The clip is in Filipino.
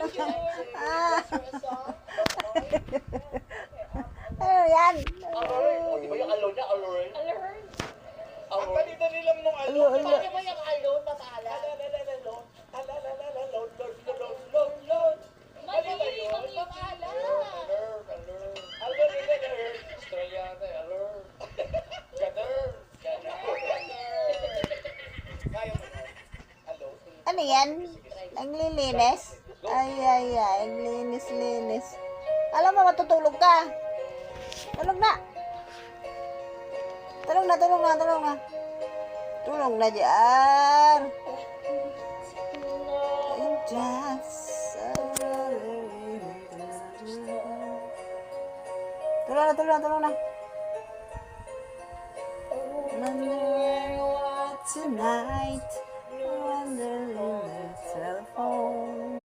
Ano yan? Alert. O, di ba yung alone niya? Alert. Alert. Ang dali-dali lang nung Alo, alone. alo. Paano ba yung alone? Papaalam. Alone. Alone. Mali ba yun? Papaalam. Alert. Alert. Australiana. Alert. Gather. Kaya mo yun? Alone. Ano yan? Naglilinis? Ay. Linis. Alam mo, matutulog ka. Tulog na. Tulog na. Tulog na dyan. Tulog na. Tonight.